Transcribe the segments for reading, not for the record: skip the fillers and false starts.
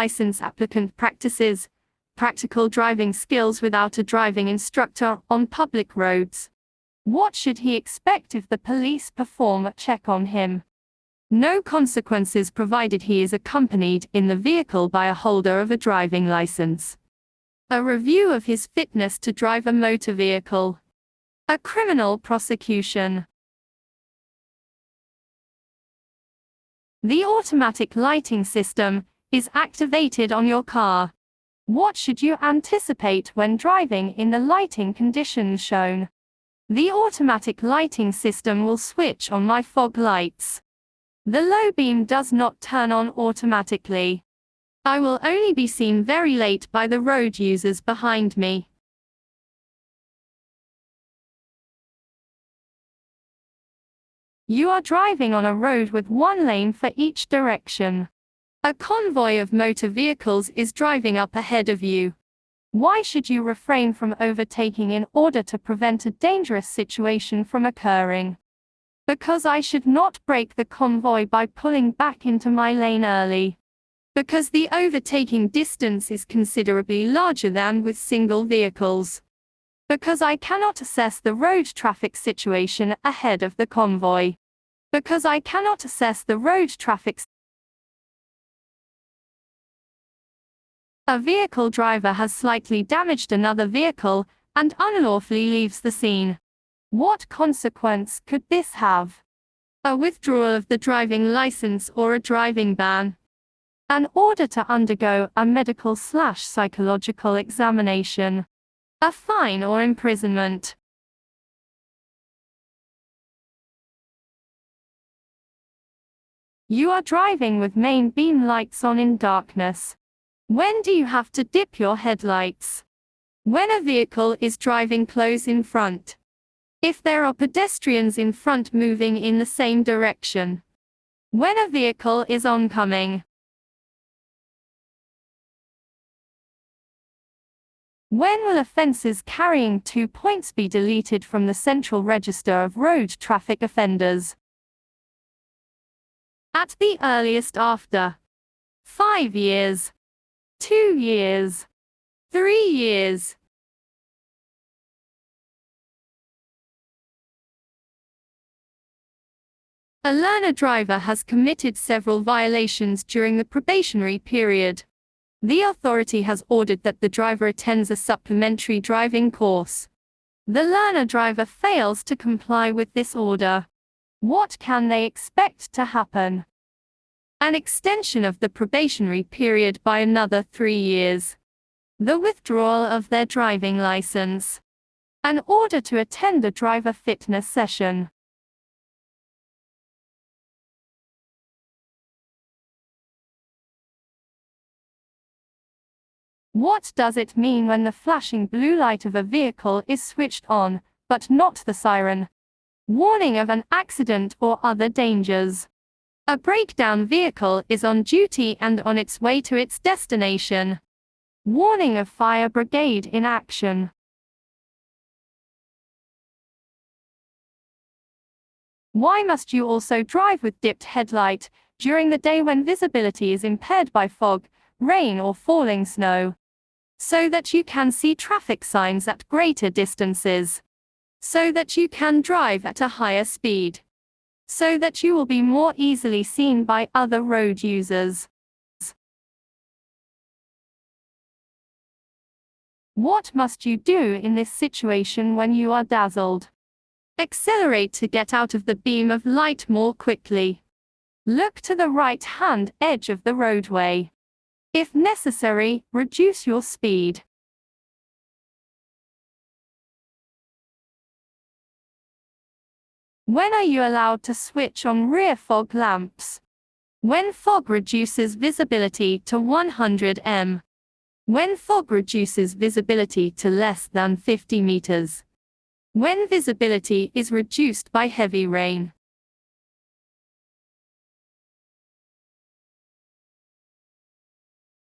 license applicant practices practical driving skills without a driving instructor on public roads. What should he expect if the police perform a check on him? No consequences provided he is accompanied in the vehicle by a holder of a driving license. A review of his fitness to drive a motor vehicle. A criminal prosecution. The automatic lighting system is activated on your car. What should you anticipate when driving in the lighting conditions shown? The automatic lighting system will switch on my fog lights. The low beam does not turn on automatically. I will only be seen very late by the road users behind me. You are driving on a road with one lane for each direction. A convoy of motor vehicles is driving up ahead of you. Why should you refrain from overtaking in order to prevent a dangerous situation from occurring? Because I should not break the convoy by pulling back into my lane early. Because the overtaking distance is considerably larger than with single vehicles. Because I cannot assess the road traffic situation ahead of the convoy. Because I cannot assess the road traffic. A vehicle driver has slightly damaged another vehicle and unlawfully leaves the scene. What consequence could this have? A withdrawal of the driving license or a driving ban. An order to undergo a medical/psychological examination. A fine or imprisonment. You are driving with main beam lights on in darkness. When do you have to dip your headlights? When a vehicle is driving close in front. If there are pedestrians in front moving in the same direction. When a vehicle is oncoming. When will offences carrying 2 points be deleted from the Central Register of Road Traffic Offenders? At the earliest after 5 years. 2 years. 3 years. A learner driver has committed several violations during the probationary period. The authority has ordered that the driver attends a supplementary driving course. The learner driver fails to comply with this order. What can they expect to happen? An extension of the probationary period by another 3 years. The withdrawal of their driving license. An order to attend a driver fitness session. What does it mean when the flashing blue light of a vehicle is switched on, but not the siren? Warning of an accident or other dangers. A breakdown vehicle is on duty and on its way to its destination. Warning of fire brigade in action. Why must you also drive with dipped headlight during the day when visibility is impaired by fog, rain or falling snow? So that you can see traffic signs at greater distances. So that you can drive at a higher speed. So that you will be more easily seen by other road users. What must you do in this situation when you are dazzled? Accelerate to get out of the beam of light more quickly. Look to the right-hand edge of the roadway. If necessary, reduce your speed. When are you allowed to switch on rear fog lamps? When fog reduces visibility to 100 m. When fog reduces visibility to less than 50 meters. When visibility is reduced by heavy rain.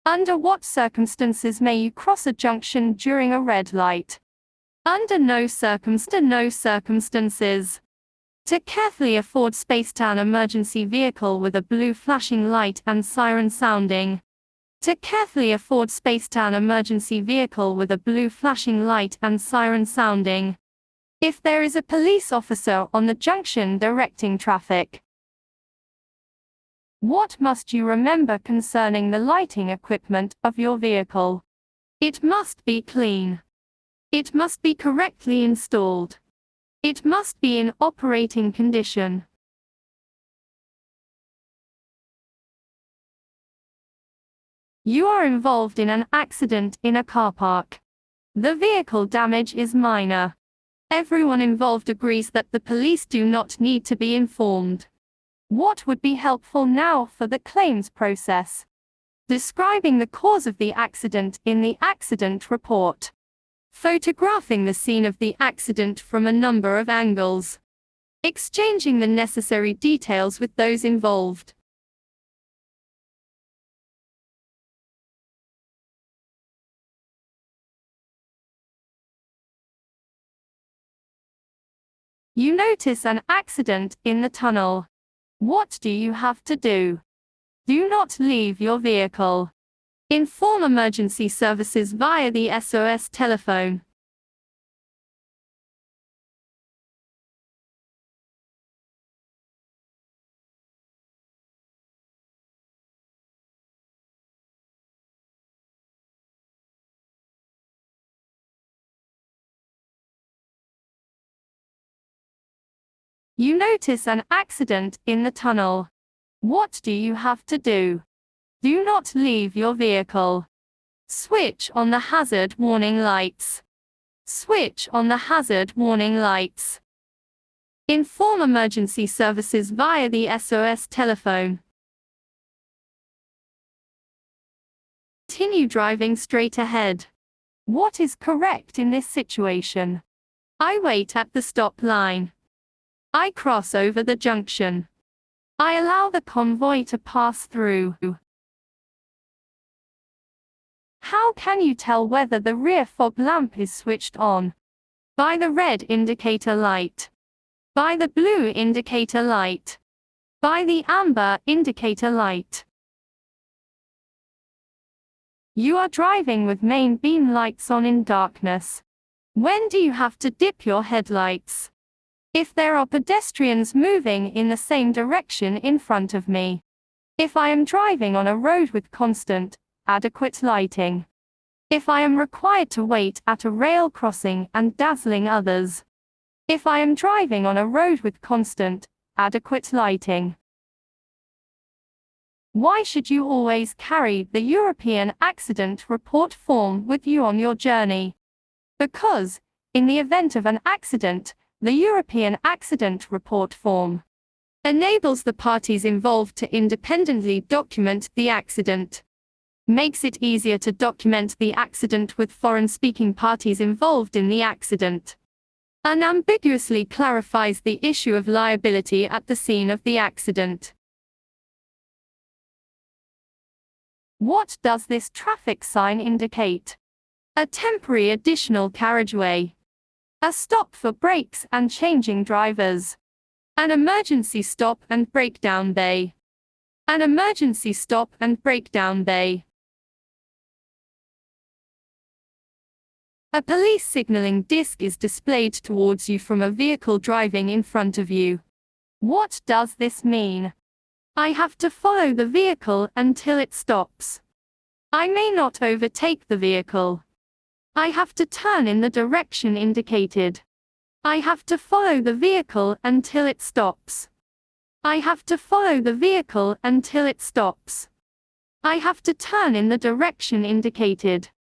Under what circumstances may you cross a junction during a red light? Under no circumstances. To carefully afford space to an emergency vehicle with a blue flashing light and siren sounding. To carefully avoid space-turn emergency vehicle with a blue flashing light and siren sounding. If there is a police officer on the junction directing traffic. What must you remember concerning the lighting equipment of your vehicle? It must be clean. It must be correctly installed. It must be in operating condition. You are involved in an accident in a car park. The vehicle damage is minor. Everyone involved agrees that the police do not need to be informed. What would be helpful now for the claims process? Describing the cause of the accident in the accident report. Photographing the scene of the accident from a number of angles. Exchanging the necessary details with those involved. You notice an accident in the tunnel. What do you have to do? Do not leave your vehicle. Inform emergency services via the SOS telephone. You notice an accident in the tunnel. What do you have to do? Do not leave your vehicle. Switch on the hazard warning lights. Switch on the hazard warning lights. Inform emergency services via the SOS telephone. Continue driving straight ahead. What is correct in this situation? I wait at the stop line. I cross over the junction. I allow the convoy to pass through. How can you tell whether the rear fog lamp is switched on? By the red indicator light. By the blue indicator light. By the amber indicator light. You are driving with main beam lights on in darkness. When do you have to dip your headlights? If there are pedestrians moving in the same direction in front of me. If I am driving on a road with constant, adequate lighting. If I am required to wait at a rail crossing and dazzling others. If I am driving on a road with constant, adequate lighting. Why should you always carry the European Accident Report form with you on your journey? Because, in the event of an accident, the European Accident Report form enables the parties involved to independently document the accident. Makes it easier to document the accident with foreign-speaking parties involved in the accident. Unambiguously clarifies the issue of liability at the scene of the accident. What does this traffic sign indicate? A temporary additional carriageway. A stop for brakes and changing drivers. An emergency stop and breakdown bay. An emergency stop and breakdown bay. A police signaling disc is displayed towards you from a vehicle driving in front of you. What does this mean? I have to follow the vehicle until it stops. I may not overtake the vehicle. I have to turn in the direction indicated. I have to follow the vehicle until it stops. I have to follow the vehicle until it stops. I have to turn in the direction indicated.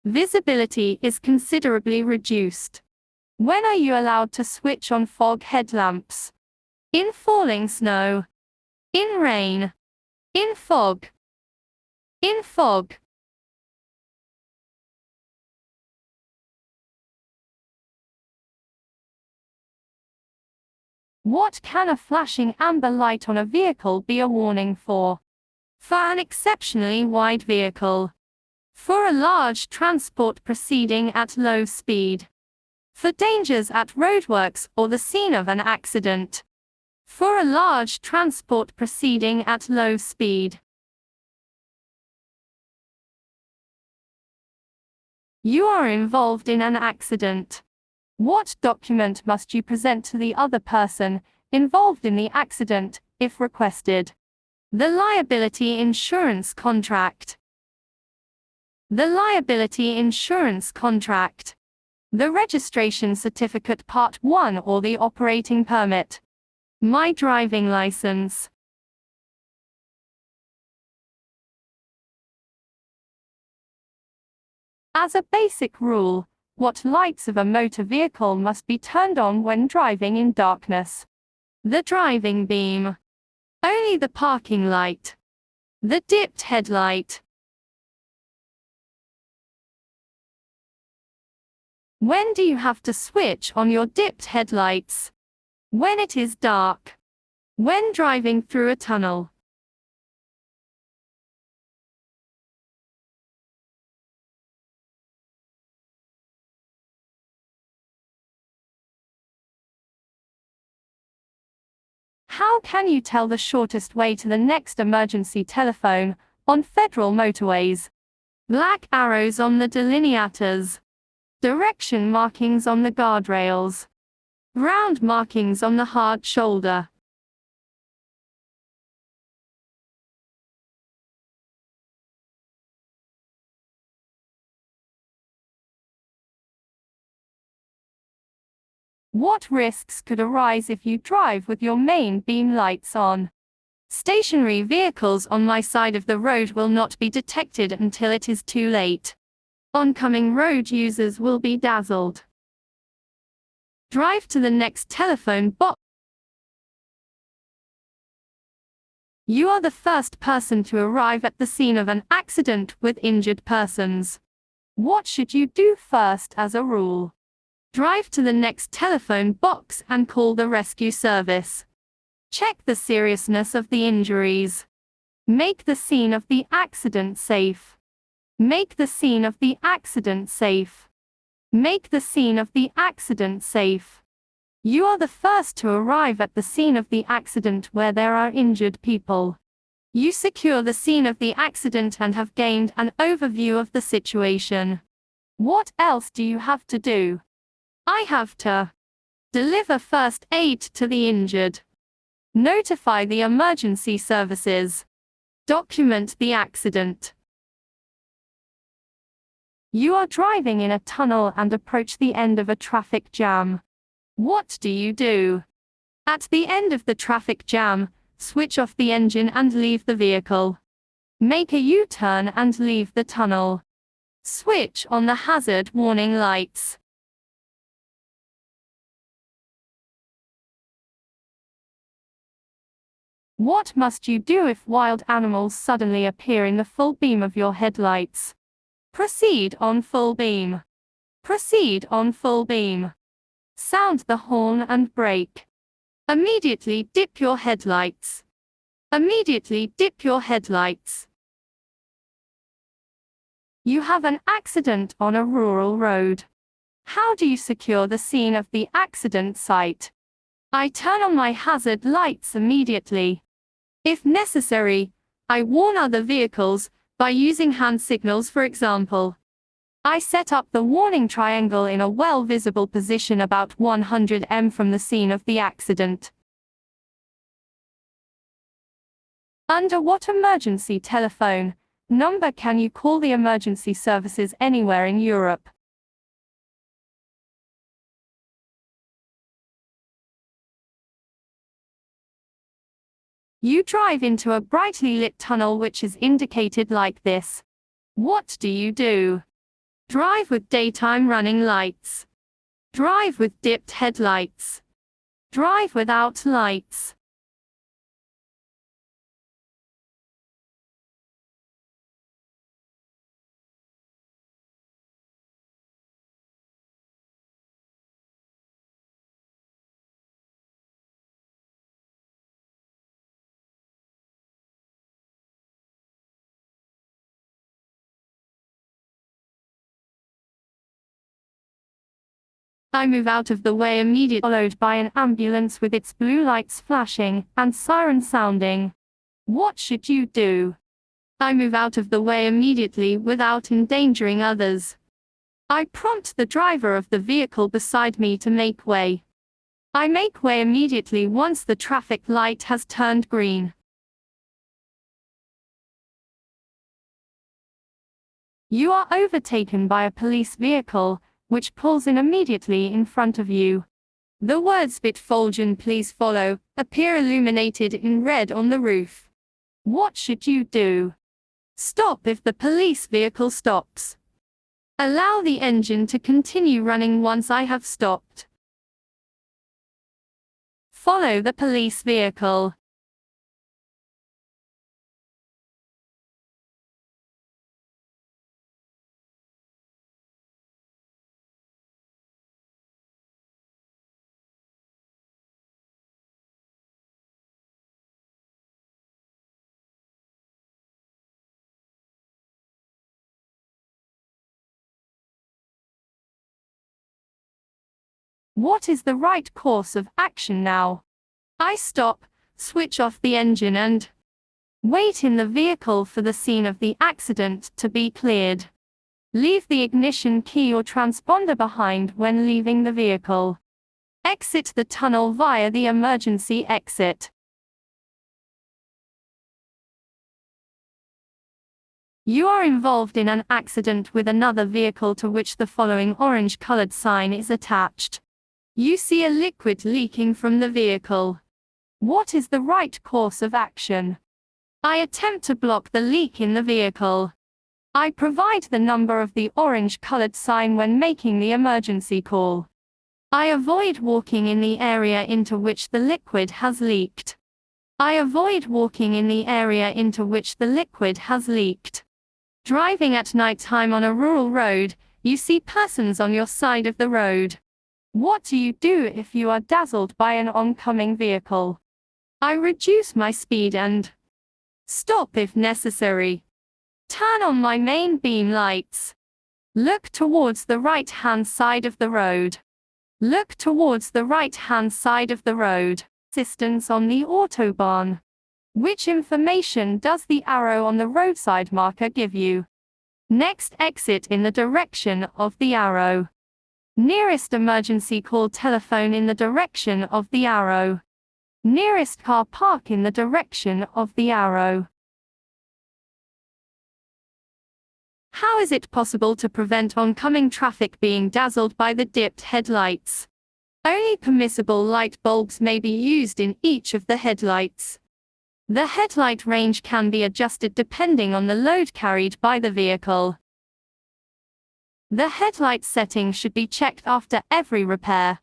Visibility is considerably reduced. When are you allowed to switch on fog headlamps? In falling snow. In rain. In fog. In fog. What can a flashing amber light on a vehicle be a warning for? For an exceptionally wide vehicle. For a large transport proceeding at low speed. For dangers at roadworks or the scene of an accident. For a large transport proceeding at low speed. You are involved in an accident. What document must you present to the other person involved in the accident, if requested? The liability insurance contract. The liability insurance contract. The registration certificate Part 1 or the operating permit. My driving license. As a basic rule, what lights of a motor vehicle must be turned on when driving in darkness? The driving beam. Only the parking light. The dipped headlight. When do you have to switch on your dipped headlights? When it is dark. When driving through a tunnel. How can you tell the shortest way to the next emergency telephone on federal motorways? Black arrows on the delineators. Direction markings on the guardrails. Round markings on the hard shoulder. What risks could arise if you drive with your main beam lights on? Stationary vehicles on my side of the road will not be detected until it is too late. Oncoming road users will be dazzled. Drive to the next telephone box. You are the first person to arrive at the scene of an accident with injured persons. What should you do first as a rule? Drive to the next telephone box and call the rescue service. Check the seriousness of the injuries. Make the scene of the accident safe. Make the scene of the accident safe. Make the scene of the accident safe. You are the first to arrive at the scene of the accident where there are injured people. You secure the scene of the accident and have gained an overview of the situation. What else do you have to do? I have to deliver first aid to the injured. Notify the emergency services. Document the accident. You are driving in a tunnel and approach the end of a traffic jam. What do you do? At the end of the traffic jam, switch off the engine and leave the vehicle. Make a U-turn and leave the tunnel. Switch on the hazard warning lights. What must you do if wild animals suddenly appear in the full beam of your headlights? Proceed on full beam. Proceed on full beam. Sound the horn and brake. Immediately dip your headlights. Immediately dip your headlights. You have an accident on a rural road. How do you secure the scene of the accident site? I turn on my hazard lights immediately. If necessary, I warn other vehicles by using hand signals, for example. I set up the warning triangle in a well-visible position about 100 m from the scene of the accident. Under what emergency telephone number can you call the emergency services anywhere in Europe? You drive into a brightly lit tunnel which is indicated like this. What do you do? Drive with daytime running lights. Drive with dipped headlights. Drive without lights. I move out of the way immediately, followed by an ambulance with its blue lights flashing and siren sounding. What should you do? I move out of the way immediately without endangering others. I prompt the driver of the vehicle beside me to make way. I make way immediately once the traffic light has turned green. You are overtaken by a police vehicle, which pulls in immediately in front of you. The words "Bitfolgen please follow" appear illuminated in red on the roof. What should you do? Stop if the police vehicle stops. Allow the engine to continue running once I have stopped. Follow the police vehicle. What is the right course of action now? I stop, switch off the engine and wait in the vehicle for the scene of the accident to be cleared. Leave the ignition key or transponder behind when leaving the vehicle. Exit the tunnel via the emergency exit. You are involved in an accident with another vehicle to which the following orange-colored sign is attached. You see a liquid leaking from the vehicle. What is the right course of action? I attempt to block the leak in the vehicle. I provide the number of the orange-colored sign when making the emergency call. I avoid walking in the area into which the liquid has leaked. I avoid walking in the area into which the liquid has leaked. Driving at nighttime on a rural road, you see persons on your side of the road. What do you do if you are dazzled by an oncoming vehicle? I reduce my speed and stop if necessary. Turn on my main beam lights. Look towards the right-hand side of the road. Look towards the right-hand side of the road. Assistance on the Autobahn. Which information does the arrow on the roadside marker give you? Next exit in the direction of the arrow. Nearest emergency call telephone in the direction of the arrow. Nearest car park in the direction of the arrow. How is it possible to prevent oncoming traffic being dazzled by the dipped headlights? Only permissible light bulbs may be used in each of the headlights. The headlight range can be adjusted depending on the load carried by the vehicle. The headlight setting should be checked after every repair.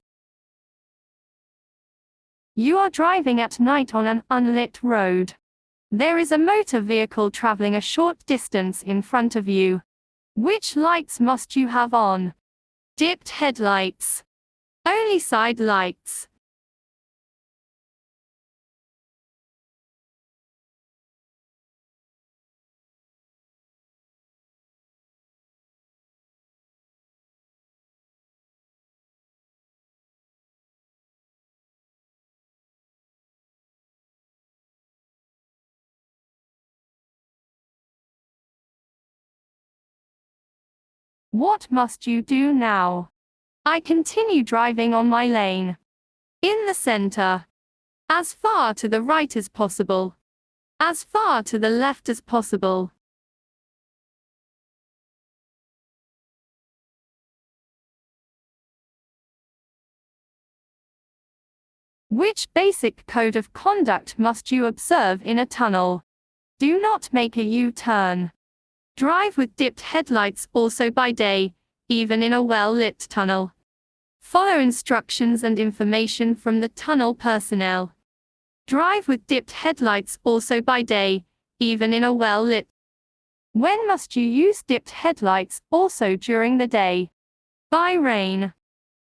You are driving at night on an unlit road. There is a motor vehicle traveling a short distance in front of you. Which lights must you have on? Dipped headlights. Only side lights. What must you do now? I continue driving on my lane. In the center. As far to the right as possible. As far to the left as possible. Which basic code of conduct must you observe in a tunnel? Do not make a U-turn. Drive with dipped headlights also by day, even in a well-lit tunnel. Follow instructions and information from the tunnel personnel. Drive with dipped headlights also by day, even in a well-lit. When must you use dipped headlights also during the day? By rain.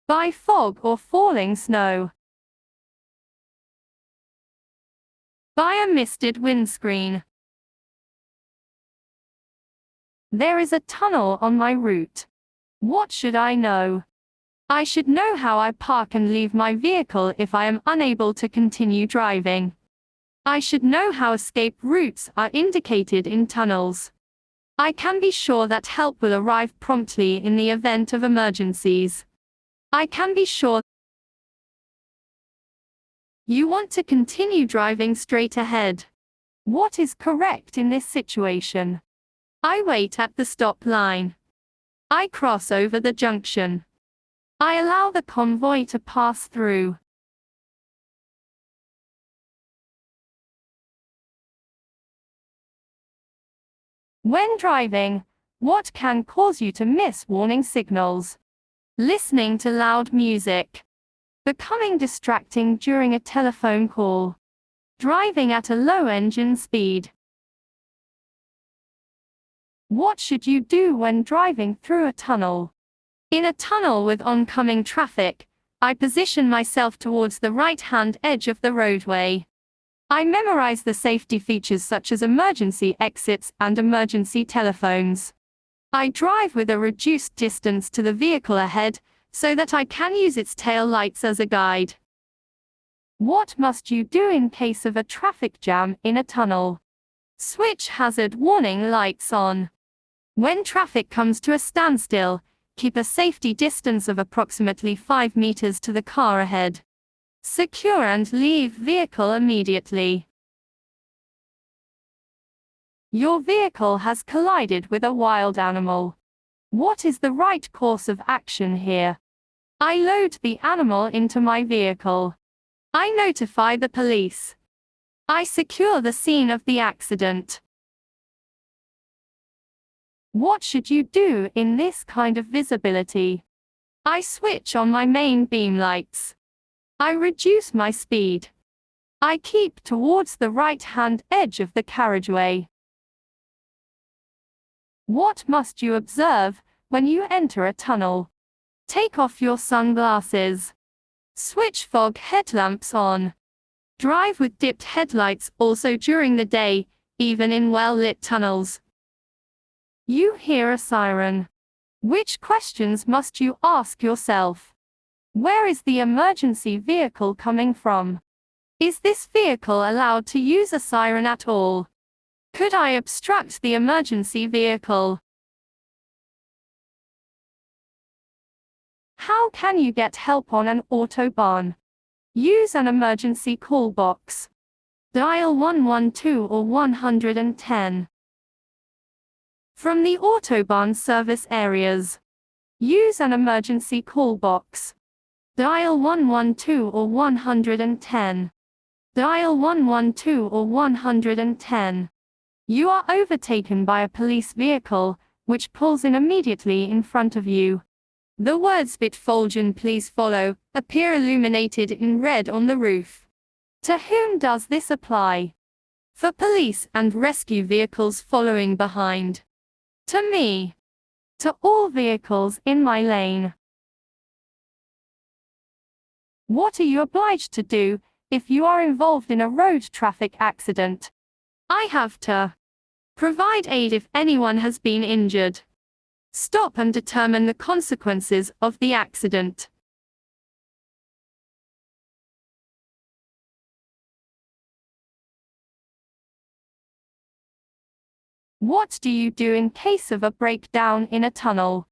By fog or falling snow. By a misted windscreen. There is a tunnel on my route. What should I know? I should know how I park and leave my vehicle if I am unable to continue driving. I should know how escape routes are indicated in tunnels. I can be sure that help will arrive promptly in the event of emergencies. I can be sure. You want to continue driving straight ahead. What is correct in this situation? I wait at the stop line. I cross over the junction. I allow the convoy to pass through. When driving, what can cause you to miss warning signals? Listening to loud music. Becoming distracting during a telephone call. Driving at a low engine speed. What should you do when driving through a tunnel? In a tunnel with oncoming traffic, I position myself towards the right-hand edge of the roadway. I memorize the safety features such as emergency exits and emergency telephones. I drive with a reduced distance to the vehicle ahead, so that I can use its tail lights as a guide. What must you do in case of a traffic jam in a tunnel? Switch hazard warning lights on. When traffic comes to a standstill, keep a safety distance of approximately 5 meters to the car ahead. Secure and leave vehicle immediately. Your vehicle has collided with a wild animal. What is the right course of action here? I load the animal into my vehicle. I notify the police. I secure the scene of the accident. What should you do in this kind of visibility? I switch on my main beam lights. I reduce my speed. I keep towards the right-hand edge of the carriageway. What must you observe when you enter a tunnel? Take off your sunglasses. Switch fog headlamps on. Drive with dipped headlights also during the day, even in well-lit tunnels. You hear a siren. Which questions must you ask yourself? Where is the emergency vehicle coming from? Is this vehicle allowed to use a siren at all? Could I obstruct the emergency vehicle? How can you get help on an autobahn? Use an emergency call box. Dial 112 or 110. From the autobahn service areas. Use an emergency call box. Dial 112 or 110. Dial 112 or 110. You are overtaken by a police vehicle, which pulls in immediately in front of you. The words "Bitfolgen please follow" appear illuminated in red on the roof. To whom does this apply? For police and rescue vehicles following behind. To me. To all vehicles in my lane. What are you obliged to do if you are involved in a road traffic accident? I have to provide aid if anyone has been injured. Stop and determine the consequences of the accident. What do you do in case of a breakdown in a tunnel?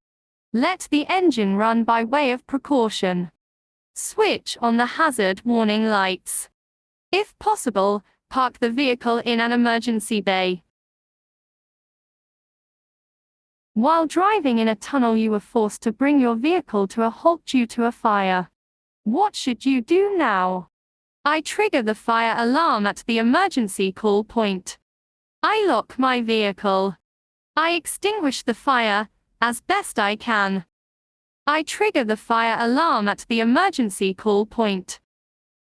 Let the engine run by way of precaution. Switch on the hazard warning lights. If possible, park the vehicle in an emergency bay. While driving in a tunnel, you were forced to bring your vehicle to a halt due to a fire. What should you do now? I trigger the fire alarm at the emergency call point. I lock my vehicle. I extinguish the fire, as best I can. I trigger the fire alarm at the emergency call point.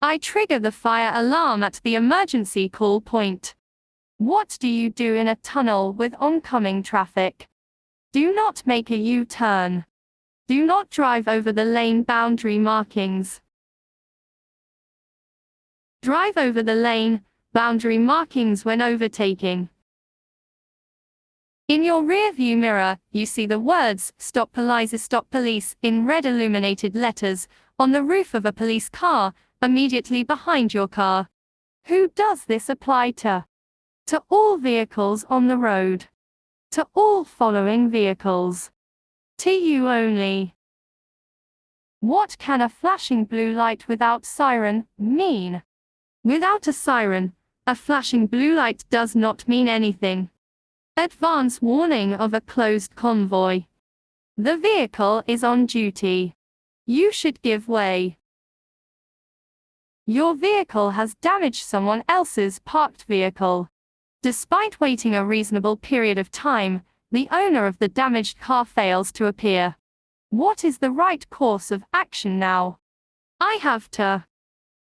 I trigger the fire alarm at the emergency call point. What do you do in a tunnel with oncoming traffic? Do not make a U-turn. Do not drive over the lane boundary markings. Drive over the lane boundary markings when overtaking. In your rear-view mirror, you see the words, "Stop Police, Stop Police," in red illuminated letters, on the roof of a police car, immediately behind your car. Who does this apply to? To all vehicles on the road. To all following vehicles. To you only. What can a flashing blue light without siren mean? Without a siren, a flashing blue light does not mean anything. Advance warning of a closed convoy. The vehicle is on duty. You should give way. Your vehicle has damaged someone else's parked vehicle. Despite waiting a reasonable period of time, the owner of the damaged car fails to appear. What is the right course of action now? I have to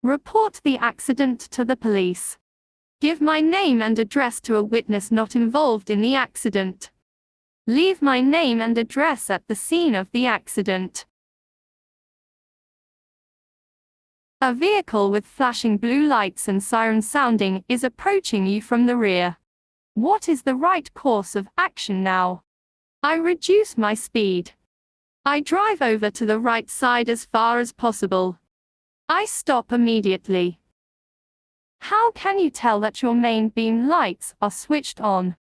report the accident to the police. Give my name and address to a witness not involved in the accident. Leave my name and address at the scene of the accident. A vehicle with flashing blue lights and siren sounding is approaching you from the rear. What is the right course of action now? I reduce my speed. I drive over to the right side as far as possible. I stop immediately. How can you tell that your main beam lights are switched on?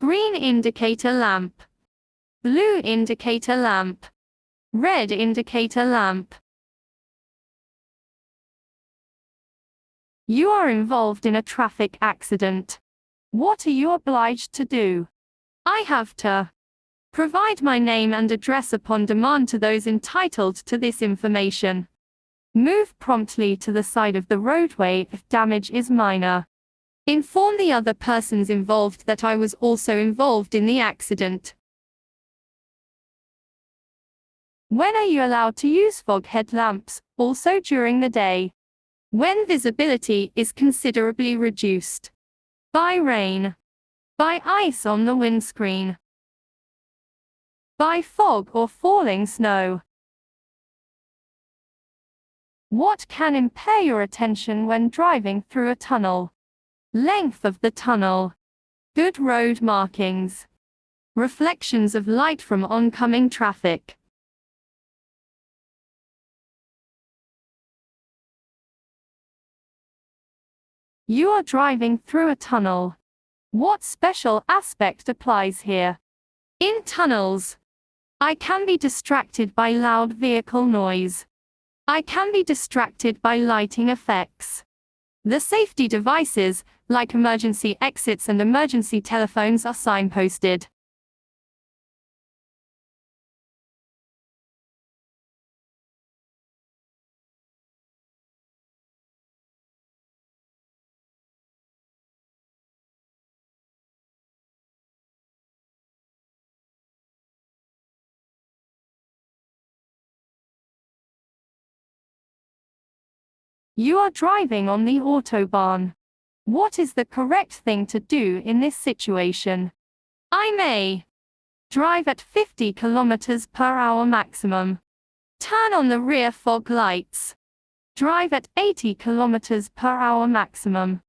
Green indicator lamp. Blue indicator lamp. Red indicator lamp. You are involved in a traffic accident. What are you obliged to do? I have to provide my name and address upon demand to those entitled to this information. Move promptly to the side of the roadway if damage is minor. Inform the other persons involved that I was also involved in the accident. When are you allowed to use fog headlamps, also during the day? When visibility is considerably reduced. By rain. By ice on the windscreen. By fog or falling snow. What can impair your attention when driving through a tunnel? Length of the tunnel. Good road markings. Reflections of light from oncoming traffic. You are driving through a tunnel. What special aspect applies here? In tunnels, I can be distracted by loud vehicle noise. I can be distracted by lighting effects. The safety devices, like emergency exits and emergency telephones, are signposted. You are driving on the Autobahn. What is the correct thing to do in this situation? I may drive at 50 km per hour maximum. Turn on the rear fog lights. Drive at 80 km per hour maximum.